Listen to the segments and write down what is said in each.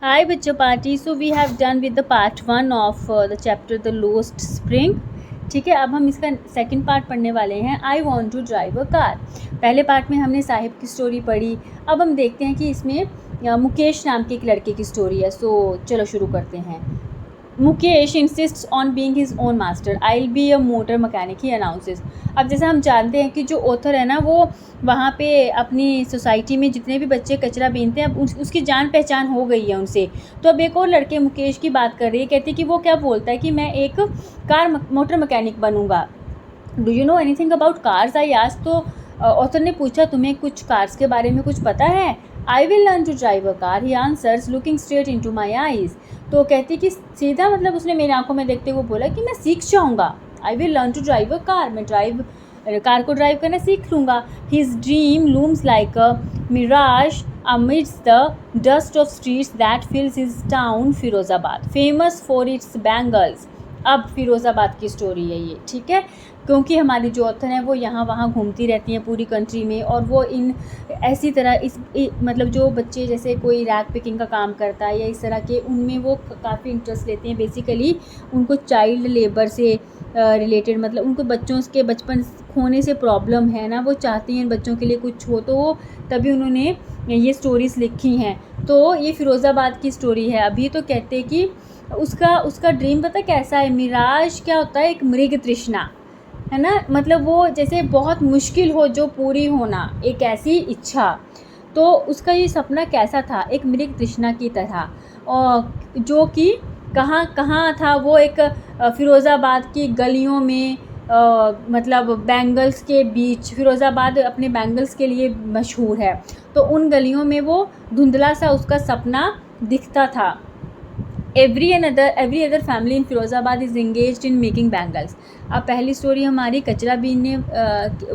Hi बच्चों party. So we have done with the part 1 of the chapter the lost spring. ठीक है, अब हम इसका सेकंड पार्ट पढ़ने वाले हैं. I want to drive a car. पहले पार्ट में हमने साहिब की स्टोरी पढ़ी. अब हम देखते हैं कि इसमें मुकेश नाम के एक लड़के की स्टोरी है. सो चलो शुरू करते हैं. Mukesh इंसिस्ट्स on being his own master. I will be a motor mechanic, he announces. अब जैसा हम जानते हैं कि जो ऑथर है ना, वो वहाँ पे अपनी सोसाइटी में जितने भी बच्चे कचरा बीनते हैं, अब उसकी जान पहचान हो गई है उनसे. तो अब एक और लड़के मुकेश की बात कर रही है. कहती है कि वो क्या बोलता है कि मैं एक मोटर मैकेनिक बनूंगा. Do you know anything about cars, I asked. तो ऑथर ने पूछा तुम्हें कुछ कार्स के बारे में कुछ पता है. I will learn to drive a car, he answers looking straight into my eyes. तो कहती कि सीधा मतलब उसने मेरी आंखों में देखते हुए बोला कि मैं सीख जाऊँगा. I will learn to drive a car, मैं कार को ड्राइव करना सीख लूँगा. His dream looms like a mirage amidst the dust of streets that fills his town Firozabad, famous for its bangles. अब फिरोज़ाबाद की स्टोरी है ये. ठीक है, क्योंकि हमारी जो ऑथर हैं वो यहाँ वहाँ घूमती रहती हैं पूरी कंट्री में, और वो इन ऐसी तरह मतलब जो बच्चे जैसे कोई रैग पिकिंग का काम करता है या इस तरह के, उनमें वो काफ़ी इंटरेस्ट लेते हैं. बेसिकली उनको चाइल्ड लेबर से रिलेटेड, मतलब उनको बच्चों के बचपन खोने से प्रॉब्लम है ना, वो चाहती हैं बच्चों के लिए कुछ हो, तो वो तभी उन्होंने ये स्टोरीज़ लिखी हैं. तो ये फिरोज़ाबाद की स्टोरी है. अभी तो कहते हैं कि उसका ड्रीम पता कैसा है. मिराज क्या होता है, एक मृग तृष्णा है ना, मतलब वो जैसे बहुत मुश्किल हो जो पूरी होना, एक ऐसी इच्छा. तो उसका ये सपना कैसा था, एक मृग तृष्णा की तरह, और जो कि कहाँ कहाँ था वो, एक फिरोज़ाबाद की गलियों में, मतलब बैंगल्स के बीच. फिरोज़ाबाद अपने बैंगल्स के लिए मशहूर है, तो उन गलियों में वो धुंधला सा उसका सपना दिखता था. Every other family in Firozabad is engaged in making bangles. अब पहली स्टोरी हमारी कचरा बीनने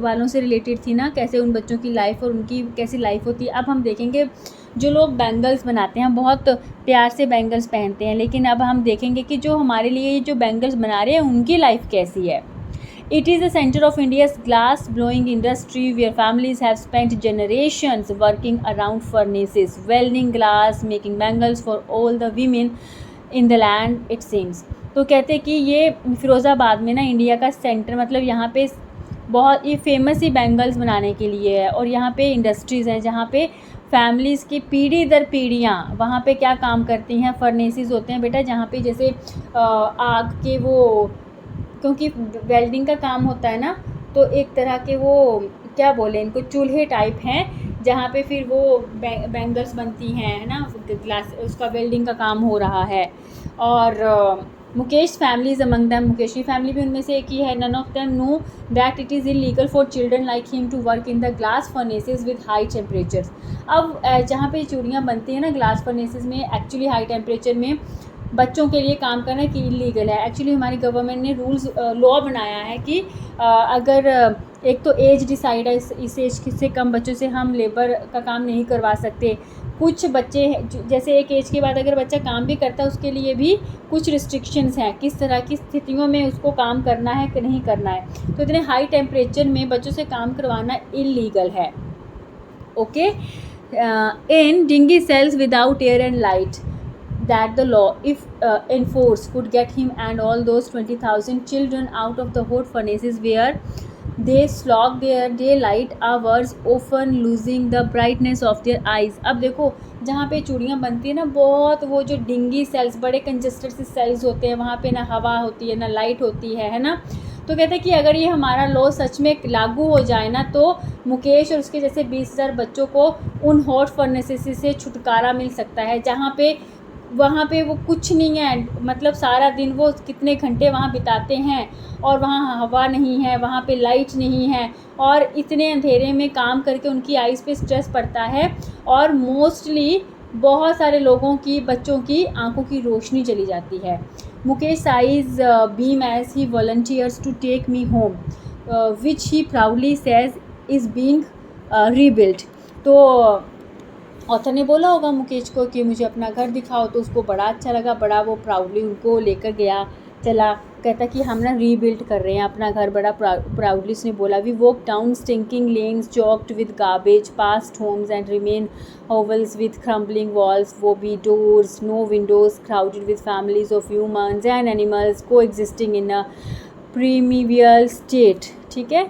वालों से रिलेटेड थी ना, कैसे उन बच्चों की लाइफ और उनकी कैसी लाइफ होती है. अब हम देखेंगे जो लोग बैंगल्स बनाते हैं बहुत प्यार से बैंगल्स पहनते हैं, लेकिन अब हम देखेंगे कि जो हमारे लिए जो बैंगल्स बना रहे हैं उनकी लाइफ कैसी है. It is the center of India's glass blowing industry, where families have spent generations working around furnaces, welding glass, making bangles for all the women in the land, it seems. तो कहते हैं कि ये फिरोज़ाबाद में ना India का centre, मतलब यहाँ पे बहुत ये फेमस ही बैंगल्स बनाने के लिए है, और यहाँ पे इंडस्ट्रीज़ हैं जहाँ पे फैमिलीज़ की पीढ़ी दर पीढ़ियाँ वहाँ पे क्या काम करती हैं. फर्नेसेस होते हैं बेटा, जहाँ पे जैसे आग के वो, क्योंकि वेल्डिंग का काम होता है ना, तो एक तरह के वो क्या बोले इनको, चूल्हे टाइप हैं जहाँ पे फिर वो बैंगल्स बनती हैं, है ना, ग्लास, उसका वेल्डिंग का काम हो रहा है. और Mukesh family is among them, Mukesh की फैमिली भी उनमें से एक ही है. None of them know that it is illegal for children like him to work in the glass furnaces with high temperatures. अब जहाँ पे चूड़ियाँ बनती हैं ना ग्लास फर्नेसेस में, एक्चुअली हाई टेम्परेचर में बच्चों के लिए काम करना कि इलीगल है. एक्चुअली हमारी गवर्नमेंट ने रूल्स लॉ बनाया है कि अगर एक तो एज डिसाइड है, इस एज से कम बच्चों से हम लेबर का काम नहीं करवा सकते. कुछ बच्चे जैसे एक एज के बाद अगर बच्चा काम भी करता है उसके लिए भी कुछ रिस्ट्रिक्शंस हैं, किस तरह की स्थितियों में उसको काम करना है कि नहीं करना है. तो इतने हाई टेम्परेचर में बच्चों से काम करवाना इलीगल है. Okay. In dingy cells without air and light that the law, if enforced, could get him and all those 20,000 children out of the hot furnaces where they slog their daylight hours, often losing the brightness of their eyes. अब देखो जहाँ पे चूड़ियाँ बनती है ना, बहुत वो जो डिंगी सेल्स, बड़े कंजस्टेड से सेल्स होते हैं, वहाँ पे ना हवा होती है ना लाइट होती है ना. तो कहते हैं कि अगर ये हमारा लॉ सच में लागू हो जाए ना, तो मुकेश और उसके जैसे 20,000 बच्चों को उन हॉट फर्नेसेस से छुटकारा मिल सकता है, जहाँ पे वहाँ पे वो कुछ नहीं है, मतलब सारा दिन वो कितने घंटे वहाँ बिताते हैं, और वहाँ हवा नहीं है, वहाँ पे लाइट नहीं है, और इतने अंधेरे में काम करके उनकी आइज़ पे स्ट्रेस पड़ता है, और मोस्टली बहुत सारे लोगों की, बच्चों की आंखों की रोशनी चली जाती है. Mukesh eyes beam as he volunteers to take me home, which he proudly says is being rebuilt. तो ऑथर ने बोला होगा मुकेश को कि मुझे अपना घर दिखाओ, तो उसको बड़ा अच्छा लगा, बड़ा वो प्राउडली उनको लेकर गया, चला कहता कि हम ना रीबिल्ड कर रहे हैं अपना घर, बड़ा प्राउडली उसने बोला। We walk down stinking lanes choked with garbage, past homes and remain hovels with crumbling walls, wobbly doors, no windows, crowded with families of humans and animals coexisting in a primeval state। ठीक है,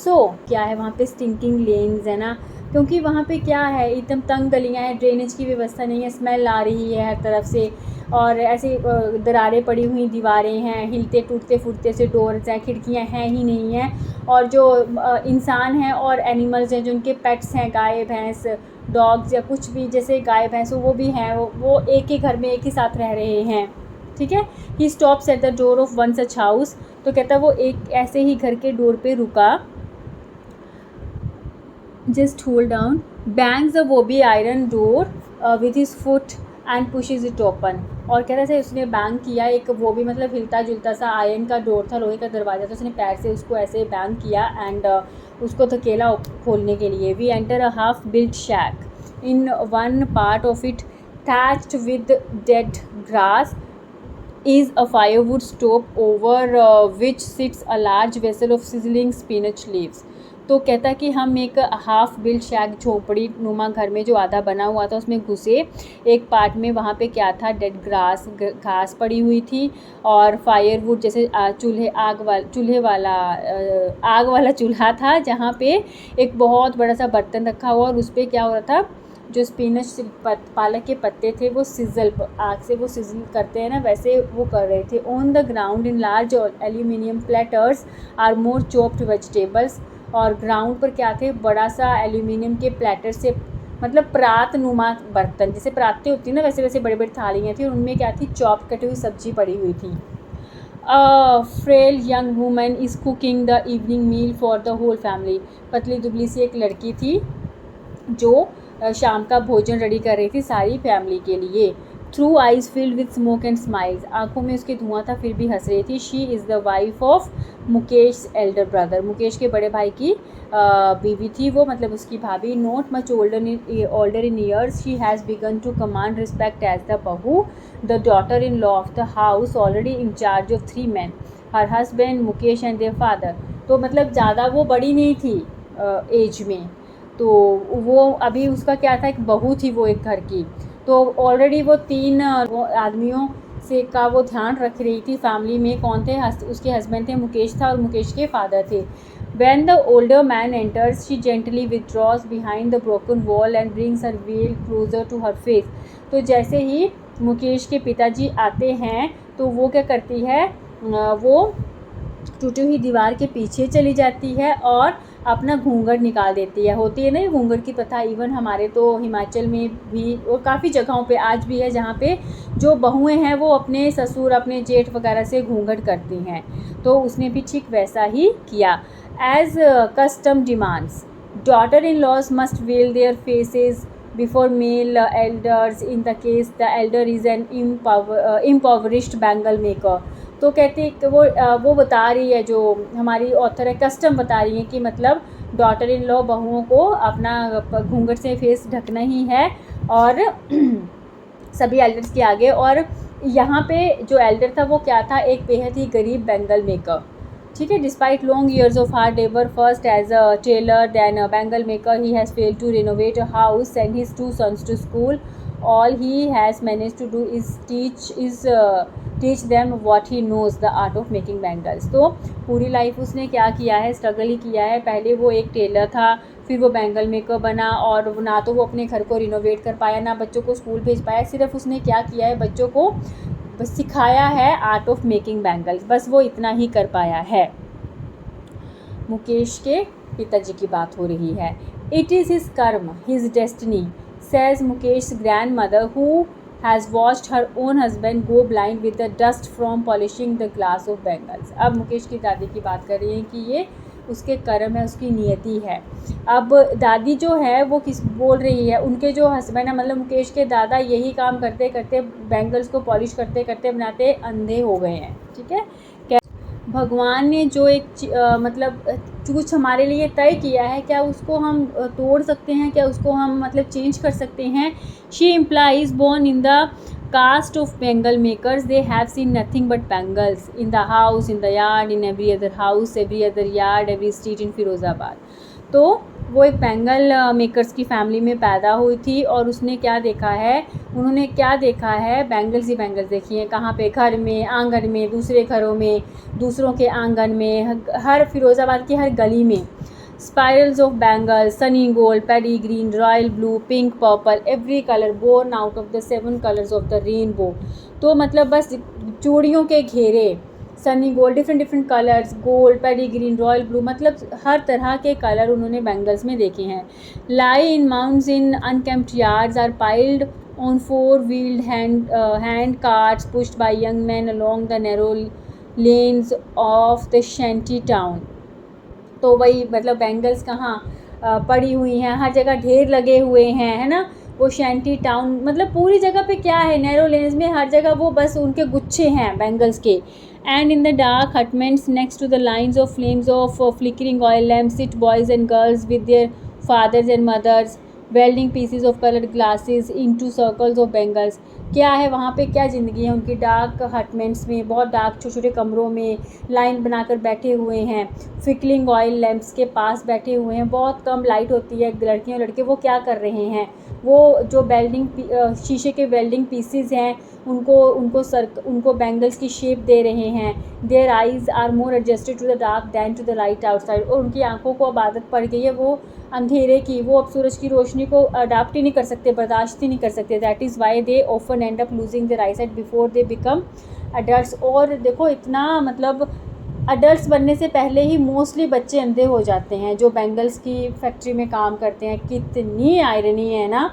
क्या है वहाँ पे stinking lens है ना, क्योंकि वहाँ पे क्या है, एकदम तंग गलियाँ हैं, ड्रेनेज की व्यवस्था नहीं है, स्मेल आ रही है हर तरफ से, और ऐसे दरारें पड़ी हुई दीवारें हैं, हिलते टूटते फूटते से डोर्स हैं, खिड़कियाँ हैं ही नहीं हैं, और जो इंसान हैं और एनिमल्स हैं, जो उनके पेट्स हैं, गाय भैंस डॉग्स या कुछ भी, जैसे गाय भैंस वो भी हैं, वो एक ही घर में एक ही साथ रह रहे हैं। ठीक है, he stops at the door of one such house. तो कहता वो एक ऐसे ही घर के डोर पे रुका। Just hold down, bangs the wobbly iron door with his foot and pushes it open. और कहता था उसने बैंग किया, एक वो भी मतलब हिलता जुलता सा आयरन का डोर था, लोहे का दरवाज़ा, तो उसने पैर से उसको ऐसे बैंग किया एंड उसको धकेला खोलने के लिए। We enter a half built shack, in one part of it thatched with dead grass is a firewood stove over which sits a large vessel of sizzling spinach leaves। तो कहता कि हम एक हाफ बिल्ड शैक झोपड़ी नुमा घर में जो आधा बना हुआ था उसमें घुसे। एक पार्ट में वहाँ पे क्या था, डेड घास पड़ी हुई थी, और फायरवुड जैसे आग वाला चूल्हा था, जहाँ पे एक बहुत बड़ा सा बर्तन रखा हुआ, और उस पर क्या हो रहा था, जो स्पिनच पालक के पत्ते थे वो सिजल, आग से वो सिजल करते हैं ना, वैसे वो कर रहे थे। On the ground in large aluminium platters are more chopped vegetables. और ग्राउंड पर क्या थे, बड़ा सा एल्यूमिनियम के प्लेटर से, मतलब परात नुमा बर्तन, जैसे परातें होती हैं ना, वैसे वैसे बड़ी बड़ी थालियाँ थी, और उनमें क्या थी, चॉप कटी हुई सब्जी पड़ी हुई थी। Frail young woman is cooking the evening meal for the whole family. पतली दुबली सी एक लड़की थी जो शाम का भोजन रेडी कर रही थी सारी फैमिली के लिए। Through eyes filled with smoke and smiles, आंखों में उसके धुआं था फिर भी हंस रही थी। She is the wife of Mukesh Elder brother, Mukesh के बड़े भाई की बीवी थी वो, मतलब उसकी भाभी। Not much older in years, she has begun to command respect as the bahu, the daughter in law of the house, already in charge of 3 men, her husband Mukesh and their father. तो मतलब ज़्यादा वो बड़ी नहीं थी एज में, तो वो अभी उसका क्या था, एक बहू थी वो एक घर की, तो ऑलरेडी वो 3 आदमियों से का वो ध्यान रख रही थी। फैमिली में कौन थे, उसके हस्बैंड थे, मुकेश था, और मुकेश के फादर थे। When the older man enters, she gently withdraws behind the broken wall and brings her veil closer to her face। तो जैसे ही मुकेश के पिताजी आते हैं तो वो क्या करती है, वो टूटी हुई दीवार के पीछे चली जाती है और अपना घूंघट निकाल देती है। होती है ना ये घूंघट की प्रथा, इवन हमारे तो हिमाचल में भी और काफ़ी जगहों पे आज भी है, जहाँ पे जो बहुएं हैं वो अपने ससुर अपने जेठ वगैरह से घूंघट करती हैं। तो उसने भी ठीक वैसा ही किया। As custom demands, daughter in laws must veil their faces before male elders in the case the elder is an impoverished bangle maker. तो कहते कि वो बता रही है, जो हमारी ऑथर है, कस्टम बता रही है कि मतलब डॉटर इन लॉ बहुओं को अपना घूंघट से फेस ढकना ही है, और सभी एल्डर्स के आगे। और यहाँ पे जो एल्डर था वो क्या था, एक बेहद ही गरीब बैंगल मेकर। ठीक है, despite long years of hard labour, first as a tailor then a bangle maker, he has failed to renovate a house, send his 2 sons to school। All he has managed to do is teach them what he knows, the art of making bangles। तो पूरी life उसने क्या किया है, struggle ही किया है। पहले वो एक टेलर था, फिर वो बैंगल मेकर बना, और ना तो वो अपने घर को रिनोवेट कर पाया, ना बच्चों को स्कूल भेज पाया। सिर्फ उसने क्या किया है, बच्चों को बस सिखाया है आर्ट ऑफ मेकिंग बैंगल्स, बस वो इतना ही कर पाया है। मुकेश के पिताजी की बात हो रही है। इट इज़ हिज कर्म, his destiny, says Mukesh's grandmother, who has watched her own husband go blind with the dust from polishing the glass of bangles। अब मुकेश की दादी की बात कर रही हैं कि ये उसके कर्म है, उसकी नियति है। अब दादी जो है वो किस बोल रही है, उनके जो हस्बैंड है मतलब मुकेश के दादा, यही काम करते करते बैंगल्स को पॉलिश करते करते बनाते अंधे हो गए हैं। ठीक है, भगवान ने जो एक मतलब कुछ हमारे लिए तय किया है, क्या उसको हम तोड़ सकते हैं, क्या उसको हम मतलब चेंज कर सकते हैं। She implies born in the caste of Bengal makers, they have seen nothing but bangles in the house, in the yard, in every other house, every other yard, every street in Firozabad. तो वो एक bangle makers की family में पैदा हुई थी और उसने क्या देखा है, उन्होंने क्या देखा है, बैंगल्स ही बैंगल्स देखी हैं। कहाँ पे? घर में, आंगन में, दूसरे घरों में, दूसरों के आंगन में, हर फिरोज़ाबाद की हर गली में। Spirals of bangles, sunny gold, paddy green, royal blue, pink, purple, every color born out of the 7 colors of the rainbow। तो मतलब बस चूड़ियों के घेरे, Sunny gold, different colours, gold, paddy green, royal blue, मतलब हर तरह के कलर उन्होंने बैंगल्स में देखे हैं। Lie in mounds in unkempt yards are piled on 4-wheeled hand carts pushed by young men along the narrow lanes of the shanty town। तो वही मतलब बैंगल्स कहाँ पड़ी हुई हैं, हर जगह ढेर लगे हुए हैं, है ना। वो शैंटी टाउन मतलब पूरी जगह पे क्या है, नैरो लेन्स में हर जगह वो बस उनके गुच्छे हैं बैंगल्स के। And in the dark hutments next to the lines of flames of flickering oil lamp sit boys and girls with their fathers and mothers welding pieces of coloured glasses into circles of bangles. क्या है वहाँ पे, क्या ज़िंदगी है उनकी। Dark hutments में, बहुत डार्क छोटे छोटे कमरों में लाइन बनाकर बैठे हुए हैं, फिकलिंग ऑयल लैंप्स के पास बैठे हुए हैं, बहुत कम लाइट होती है। लड़कियाँ लड़के वो क्या कर रहे हैं, वो जो वेल्डिंग शीशे के वेल्डिंग पीसेज हैं उनको बैंगल्स की शेप दे रहे हैं। Their eyes are more adjusted to the dark than to the light outside. और उनकी आंखों को अब आदत पड़ गई है वो अंधेरे की, वो अब सूरज की रोशनी को अडाप्ट ही नहीं कर सकते, बर्दाश्त ही नहीं कर सकते। That is why they often and up losing their eyesight before they become adults. और देखो इतना मतलब अडल्ट्स बनने से पहले ही मोस्टली बच्चे अंधे हो जाते हैं जो बैंगल्स की फैक्ट्री में काम करते हैं। कितनी आयरनी है ना,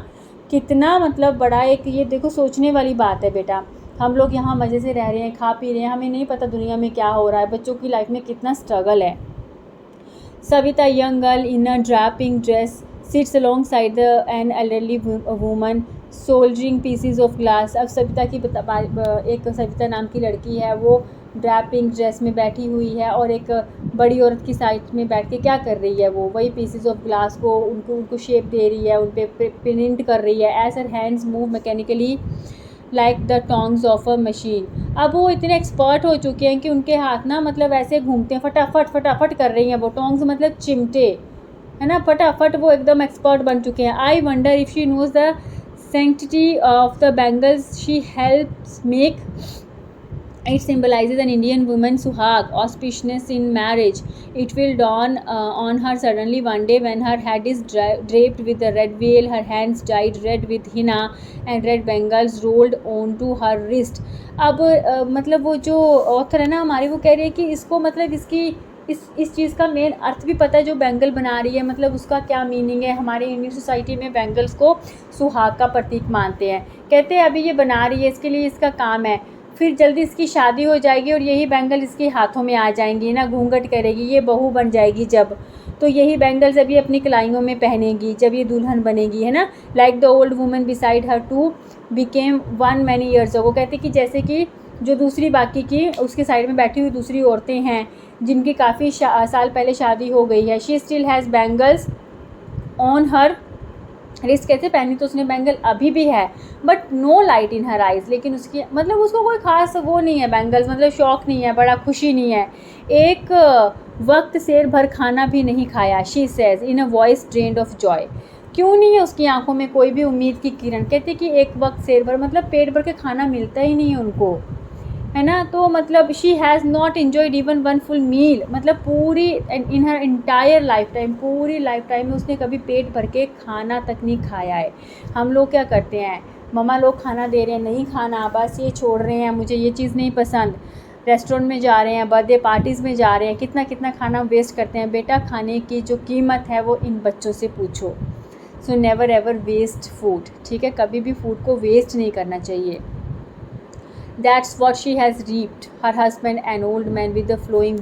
कितना मतलब बड़ा एक ये देखो सोचने वाली बात है बेटा। हम लोग यहाँ मज़े से रह रहे हैं, खा पी रहे हैं, हमें नहीं पता दुनिया में क्या हो रहा है, बच्चों की लाइफ में कितना स्ट्रगल है। Savita young girl in a drab pink dress sits alongside an elderly woman soldering pieces of glass. अब सविता की एक सविता नाम की लड़की है, वो ड्रैपिंग ड्रेस में बैठी हुई है और एक बड़ी औरत की साइड में बैठ के क्या कर रही है, वो वही पीसेस ऑफ ग्लास को उनको शेप दे रही है, उन पर प्रिंट कर रही है। As her hands move mechanically like the tongs of a machine. अब वो इतने एक्सपर्ट हो चुके हैं कि उनके हाथ ना मतलब ऐसे घूमते हैं, फटाफट फटाफट कर रही हैं वो। टोंग्स मतलब चिमटे, है ना, फटाफट वो एकदम एक्सपर्ट बन चुके हैं। I wonder if she knows the sanctity of the bangles she helps make. It symbolizes an Indian woman's suhag, auspiciousness in marriage. It will dawn on her suddenly one day when her head is draped with a red veil, her hands dyed red with henna, and red bangles rolled onto her wrist. अब मतलब वो जो author है ना हमारी, वो कह रही है कि इसको मतलब इसकी इस चीज़ का मेन अर्थ भी पता है जो बैंगल बना रही है, मतलब उसका क्या मीनिंग है। हमारे इंडियन सोसाइटी में बैंगल्स को सुहाग का प्रतीक मानते हैं। कहते हैं अभी ये बना रही है, इसके लिए इसका काम है, फिर जल्दी इसकी शादी हो जाएगी और यही बैंगल इसके हाथों में आ जाएंगी ना, घूंघट करेगी, ये बहू बन जाएगी जब, तो यही बैंगल्स अभी अपनी कलाइयों में पहनेगी जब ये दुल्हन बनेगी, है ना। Like the old woman beside her too became one many years ago. कहते कि जैसे कि जो दूसरी बाकी की उसके साइड में बैठी हुई दूसरी औरतें हैं जिनकी काफ़ी साल पहले शादी हो गई है। She still has bangles on her wrist. कैसे पहनी तो उसने बैंगल अभी भी है, but no light in her eyes. लेकिन उसकी मतलब उसको कोई ख़ास वो नहीं है बैंगल्स, मतलब शौक़ नहीं है, बड़ा खुशी नहीं है। एक वक्त शेर भर खाना भी नहीं खाया, she says in a voice drained of Joy. क्यों नहीं है उसकी आंखों में कोई भी उम्मीद की किरण। कहते कि एक वक्त शेर भर मतलब पेट भर के खाना मिलता ही नहीं है उनको, है ना। तो मतलब she has not enjoyed even one full meal, मतलब पूरी in her entire lifetime, पूरी लाइफ टाइम में उसने कभी पेट भर के खाना तक नहीं खाया है। हम लोग क्या करते हैं, मम्मा लोग खाना दे रहे हैं, नहीं खाना, बस ये छोड़ रहे हैं, मुझे ये चीज़ नहीं पसंद। रेस्टोरेंट में जा रहे हैं, बर्थडे पार्टीज़ में जा रहे हैं, कितना कितना खाना वेस्ट करते हैं। बेटा खाने की जो कीमत है वो इन बच्चों से पूछो। So never ever waste food, ठीक है, कभी भी फूड को वेस्ट नहीं करना चाहिए। That's what she has reaped. Her husband, an old man with a flowing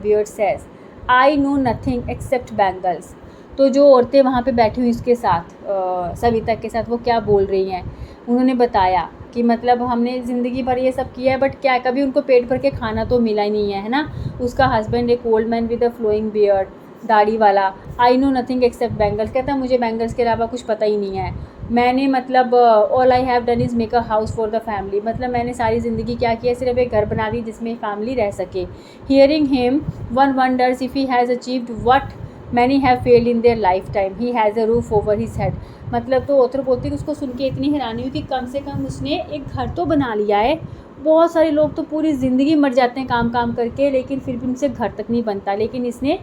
beard, says, I know nothing except bangles. तो जो औरतें वहाँ पे बैठी हुई उसके साथ सविता के साथ, वो क्या बोल रही हैं, उन्होंने बताया कि मतलब हमने ज़िंदगी भर ये सब किया है, बट क्या कभी उनको पेट भर के खाना तो मिला ही नहीं है ना। उसका हस्बैंड एक old man with a flowing beard, दाढ़ी वाला, I know nothing except bangles, कहता है मुझे बैंगल्स के अलावा कुछ पता ही नहीं है। मैंने मतलब all I have done is make a house for the family, मतलब मैंने सारी ज़िंदगी क्या किया, सिर्फ एक घर बना दी जिसमें फैमिली रह सके। Hearing him one wonders if he has achieved what many have failed in their life time, he has a roof over his head. मतलब तो ऑथर बोलती है कि उसको सुन के इतनी हैरानी हुई कि कम से कम उसने एक घर तो बना लिया है। बहुत सारे लोग तो पूरी ज़िंदगी मर जाते हैं काम काम करके, लेकिन फिर भी उनसे घर तक नहीं बनता, लेकिन इसने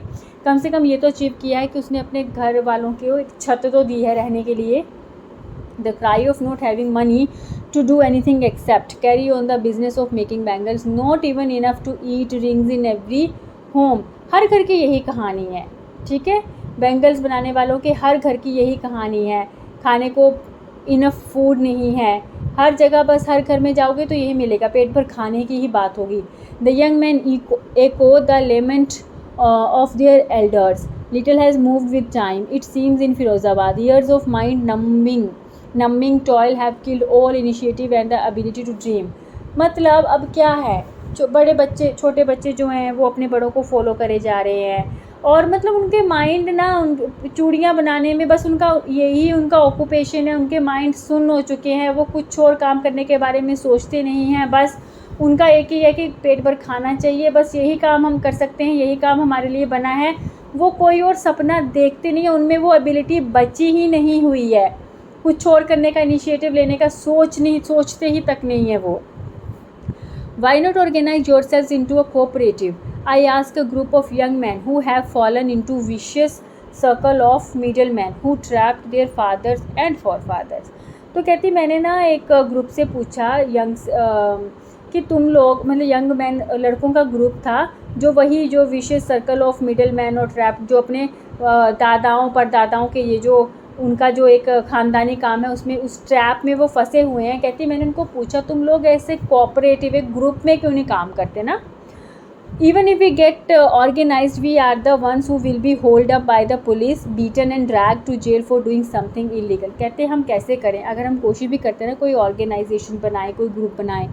कम से कम ये तो अचीव किया है कि उसने अपने घर वालों को एक छत तो दी है रहने के लिए। The cry of not having money to do anything except carry on the business of making bangles, not even enough to eat, rings in every home। हर घर की यही कहानी है, ठीक है। बैंगल्स बनाने वालों के हर घर की यही कहानी है। खाने को इनफ फूड नहीं है, हर जगह बस हर घर में जाओगे तो यही मिलेगा, पेट भर खाने की ही बात होगी। The young man echo the lament of their elders, little has moved with time, it seems in Firozabad, years of mind numbing toil have killed all initiative and the ability to dream। मतलब अब क्या है, बड़े बच्चे छोटे बच्चे जो हैं वो अपने बड़ों को फॉलो करे जा रहे हैं, और मतलब उनके माइंड ना चूड़ियाँ बनाने में बस उनका यही उनका ऑक्यूपेशन है। उनके माइंड सुन्न हो चुके हैं, वो कुछ और काम करने के बारे में सोचते नहीं हैं। बस उनका एक ही है कि पेट भर खाना चाहिए, बस यही काम हम कर सकते हैं, यही काम हमारे लिए बना है। वो कोई और सपना देखते नहीं है, उनमें वो एबिलिटी बची ही नहीं हुई है। कुछ और करने का इनिशिएटिव लेने का सोचते ही तक नहीं है वो। Why not organize yourselves into a cooperative? I ask a group of young men who have fallen into vicious circle of middlemen who trapped their fathers and forefathers। तो कहती मैंने ना एक ग्रुप से पूछा कि तुम लोग मतलब यंग मैन लड़कों का ग्रुप था जो vicious circle of middle man और ट्रैप जो अपने दादाओं परदादाओं के ये जो उनका जो एक ख़ानदानी काम है उसमें उस ट्रैप में वो फंसे हुए हैं। कहती मैंने उनको पूछा तुम लोग ऐसे कोऑपरेटिव एक ग्रुप में क्यों नहीं काम करते ना। Even if we get organised we are the ones who will be hold up by the police beaten and drag to jail for doing something illegal. कहते हम कैसे करें, अगर हम कोशिश भी करते हैं ना कोई ऑर्गेनाइजेशन बनाए कोई ग्रुप बनाए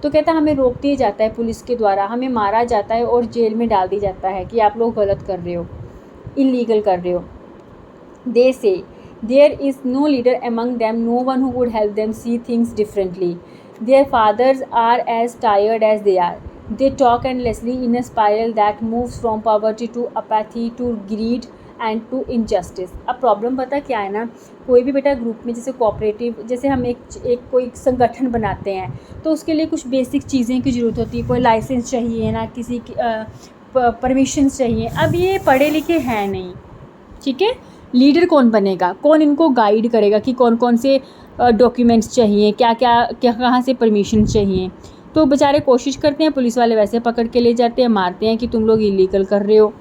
तो कहता हमें रोक दिया जाता है पुलिस के द्वारा, हमें मारा जाता है और जेल में डाल दिया जाता है कि आप लोग गलत कर रहे हो, इलीगल कर रहे हो। दे से there is no leader among them, no one who would help them see things differently. Their fathers are as tired as they are. They talk endlessly in a spiral that moves from poverty to apathy to greed and to injustice। अब problem पता क्या है ना, कोई भी बेटा group में जैसे कोऑपरेटिव जैसे हम एक कोई संगठन बनाते हैं तो उसके लिए कुछ बेसिक चीज़ें की ज़रूरत होती है, कोई लाइसेंस चाहिए ना, किसी की परमिशंस चाहिए। अब ये पढ़े लिखे हैं नहीं, ठीक है। लीडर कौन बनेगा, कौन इनको गाइड करेगा कि कौन कौन से डॉक्यूमेंट्स चाहिए, क्या कहाँ से परमिशन चाहिए। तो बेचारे कोशिश करते हैं, पुलिस वाले वैसे पकड़ के ले जाते हैं, मारते हैं कि तुम लोग इलीगल कर रहे हो।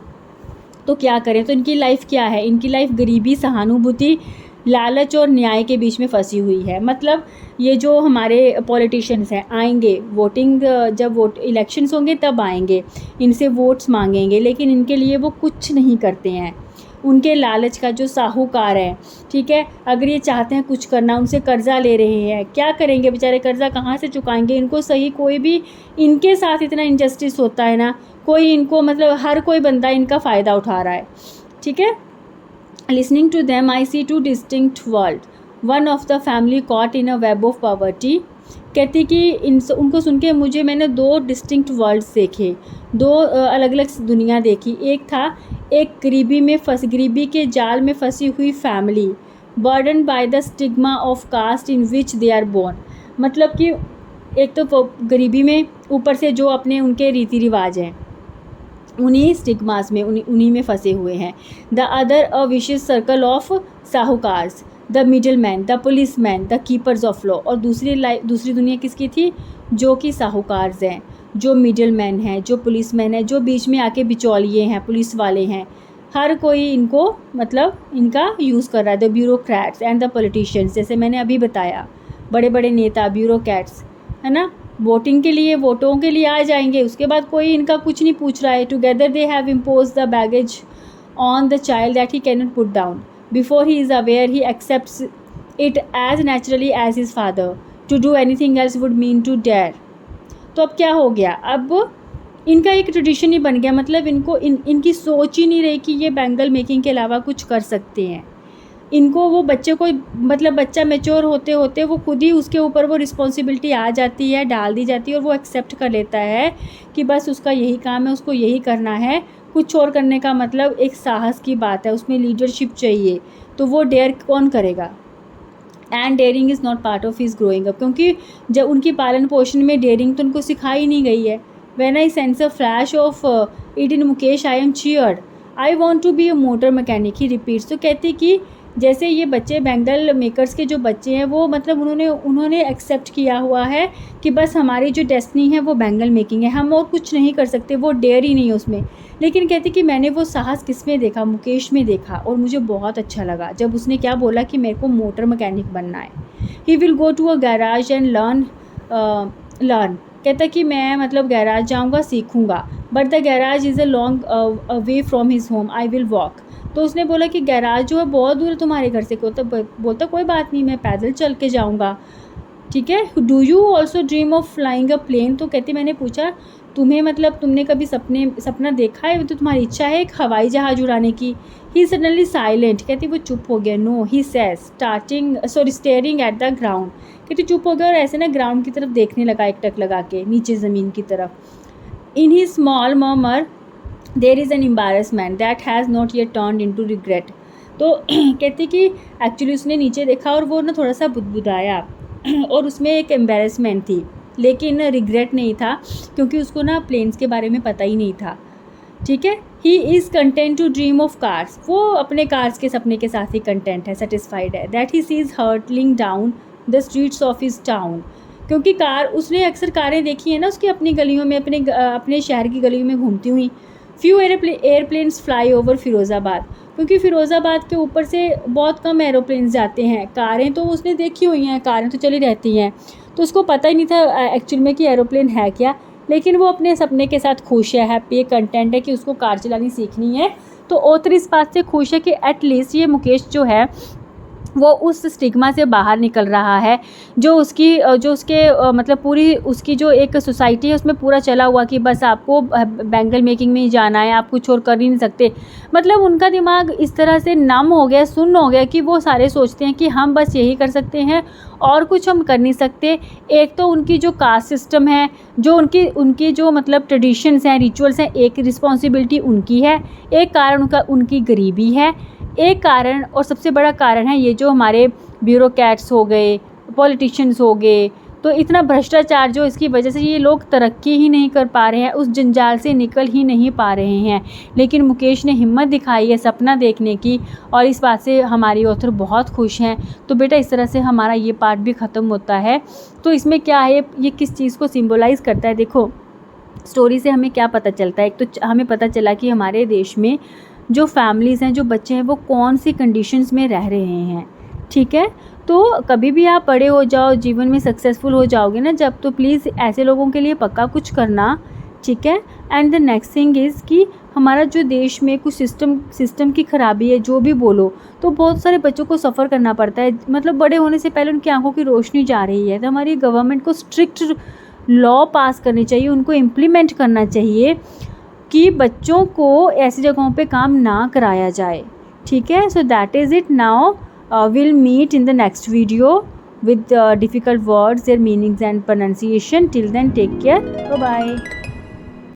तो क्या करें, तो इनकी लाइफ क्या है, इनकी लाइफ गरीबी सहानुभूति लालच और न्याय के बीच में फंसी हुई है। मतलब ये जो हमारे पॉलिटिशियंस हैं आएंगे वोटिंग, जब इलेक्शंस होंगे तब आएंगे, इनसे वोट्स मांगेंगे, लेकिन इनके लिए वो कुछ नहीं करते हैं। उनके लालच का जो साहूकार है, ठीक है, अगर ये चाहते हैं कुछ करना, उनसे कर्ज़ा ले रहे हैं, क्या करेंगे बेचारे, कर्ज़ा कहाँ से चुकाएंगे। इनको सही कोई भी इनके साथ इतना इनजस्टिस होता है ना, कोई इनको मतलब हर कोई बंदा इनका फ़ायदा उठा रहा है, ठीक है। Listening to them I see two distinct world, one of the family caught in a web of poverty. कहती कि उनको सुन के मैंने दो डिस्टिंक्ट वर्ल्ड्स देखे, दो अलग अलग दुनिया देखी। एक था एक गरीबी के जाल में फंसी हुई family, burden by the stigma of caste in which they are born. मतलब कि एक तो गरीबी में, ऊपर से जो अपने उनके रीति रिवाज हैं उन्हीं स्टिग्मास में उन्हीं में फंसे हुए हैं। The other a vicious circle of sahukars, the middleman, the policeman, the keepers of law. और दूसरी दुनिया किसकी थी, जो कि साहूकार्स हैं, जो मिडल मैन हैं, जो पुलिस मैन है, जो बीच में आके बिचौलिए हैं, पुलिस वाले हैं। हर कोई इनको मतलब इनका यूज़ कर रहा है। The bureaucrats and the politicians, जैसे मैंने अभी बताया, बड़े बड़े नेता ब्यूरोक्रेट्स है ना, वोटिंग के लिए वोटों के लिए आ जाएंगे, उसके बाद कोई इनका कुछ नहीं पूछ रहा है। Together they have impose the baggage on the child that he can not put down, before he is aware he accepts it as naturally as his father. To do anything else would mean to dare. तो अब क्या हो गया, अब इनका एक tradition ही बन गया। मतलब इनको इनकी सोच ही नहीं रही कि ये बैंगल मेकिंग के अलावा कुछ कर सकते हैं। इनको वो बच्चे को मतलब बच्चा मैच्योर होते होते वो खुद ही उसके ऊपर वो रिस्पॉन्सिबिलिटी आ जाती है, डाल दी जाती है और वो एक्सेप्ट कर लेता है कि बस उसका यही काम है, उसको यही करना है। कुछ और करने का मतलब एक साहस की बात है, उसमें लीडरशिप चाहिए, तो वो डेयर कौन करेगा। And daring is not part of his growing up, क्योंकि जब उनकी पालन पोषण में डेयरिंग तो उनको सिखाई नहीं गई है। When I sense a flash of it in Mukesh I am cheered, I want to be a motor mechanic he repeats. तो कहती कि जैसे ये बच्चे बैंगल मेकर्स के जो बच्चे हैं वो मतलब उन्होंने एक्सेप्ट किया हुआ है कि बस हमारी जो डेस्टिनी है वो बैंगल मेकिंग है, हम और कुछ नहीं कर सकते, वो डेयर ही नहीं है उसमें। लेकिन कहती कि मैंने वो साहस किस में देखा, मुकेश में देखा, और मुझे बहुत अच्छा लगा जब उसने क्या बोला कि मेरे को मोटर मैकेनिक बनना है। He will go to a garage and learn. कहता कि मैं मतलब गैराज जाऊँगा, सीखूँगा, but the garage is a long way from his home, I will walk. तो उसने बोला कि गैराज जो है बहुत दूर है तुम्हारे घर से। बोलता कोई बात नहीं, मैं पैदल चल के जाऊँगा, ठीक है। Do you also dream of flying a plane. तो कहती मैंने पूछा तुम्हें मतलब तुमने कभी सपना देखा है, तो तुम्हारी इच्छा है एक हवाई जहाज़ उड़ाने की। He suddenly silent. कहती वो चुप हो गया। No he says staring at the ground. कहती चुप हो गया और ऐसे ना ग्राउंड की तरफ देखने लगा, एक टक लगा के नीचे ज़मीन की तरफ। In he small murmur there is an embarrassment that has not yet turned into regret. तो कहती कि एक्चुअली उसने नीचे देखा और वो ना थोड़ा सा बुदबुदाया और उसमें एक एम्बैरेसमेंट थी, लेकिन रिग्रेट नहीं था, क्योंकि उसको ना प्लेन्स के बारे में पता ही नहीं था, ठीक है। He is content to dream of cars. वो अपने कार्स के सपने के साथ ही कंटेंट है, सेटिस्फाइड है। That he sees hurtling down the streets of his town. क्योंकि कार उसने अक्सर कारें देखी है ना उसकी अपनी गलियों में, अपने शहर की गलियों में घूमती हुई। Few airplanes fly over Firozabad. क्योंकि फ़िरोज़ाबाद के ऊपर से बहुत कम एरोप्लेन्स जाते हैं। कारें तो उसने देखी हुई हैं, कारें तो चली रहती हैं, तो उसको पता ही नहीं था एक्चुअल में कि एरोप्लेन है क्या। लेकिन वो अपने सपने के साथ खुश है, हैप्पी है, कंटेंट है कि उसको कार चलानी सीखनी है। तो ऑथर इस बात से खुश है कि एटलीस्ट ये मुकेश जो है वो उस स्टिग्मा से बाहर निकल रहा है, जो उसके मतलब पूरी उसकी जो एक सोसाइटी है उसमें पूरा चला हुआ कि बस आपको बैंगल मेकिंग में ही जाना है, आप कुछ और कर ही नहीं सकते। मतलब उनका दिमाग इस तरह से नम हो गया, सुन्न हो गया कि वो सारे सोचते हैं कि हम बस यही कर सकते हैं और कुछ हम कर नहीं सकते। एक तो उनकी जो कास्ट सिस्टम है, जो उनकी जो मतलब ट्रेडिशंस हैं, रिचुअल्स हैं, एक रिस्पॉन्सिबिलिटी उनकी है, एक कारण उनकी गरीबी है, एक कारण और सबसे बड़ा कारण है ये जो हमारे ब्यूरोक्रेट्स हो गए, पॉलिटिशियंस हो गए। तो इतना भ्रष्टाचार जो इसकी वजह से ये लोग तरक्की ही नहीं कर पा रहे हैं, उस जंजाल से निकल ही नहीं पा रहे हैं। लेकिन मुकेश ने हिम्मत दिखाई है सपना देखने की, और इस बात से हमारी ऑथर बहुत खुश हैं। तो बेटा इस तरह से हमारा ये पार्ट भी ख़त्म होता है। तो इसमें क्या है, ये किस चीज़ को सिम्बोलाइज़ करता है। देखो स्टोरी से हमें क्या पता चलता है। एक तो हमें पता चला कि हमारे देश में जो फैमिलीज़ हैं, जो बच्चे हैं, वो कौन सी कंडीशंस में रह रहे हैं, ठीक है। तो कभी भी आप बड़े हो जाओ, जीवन में सक्सेसफुल हो जाओगे ना जब, तो प्लीज़ ऐसे लोगों के लिए पक्का कुछ करना, ठीक है। And the next thing is कि हमारा जो देश में कुछ सिस्टम की ख़राबी है, जो भी बोलो, तो बहुत सारे बच्चों को सफ़र करना पड़ता है। मतलब बड़े होने से पहले उनकी आंखों की रोशनी जा रही है। तो हमारी गवर्नमेंट को स्ट्रिक्ट लॉ पास करनी चाहिए, उनको इम्प्लीमेंट करना चाहिए कि बच्चों को ऐसी जगहों पे काम ना कराया जाए, ठीक है। So that is it. Now we'll meet in the next video with difficult words, their meanings and pronunciation. Till then, take care. Bye bye.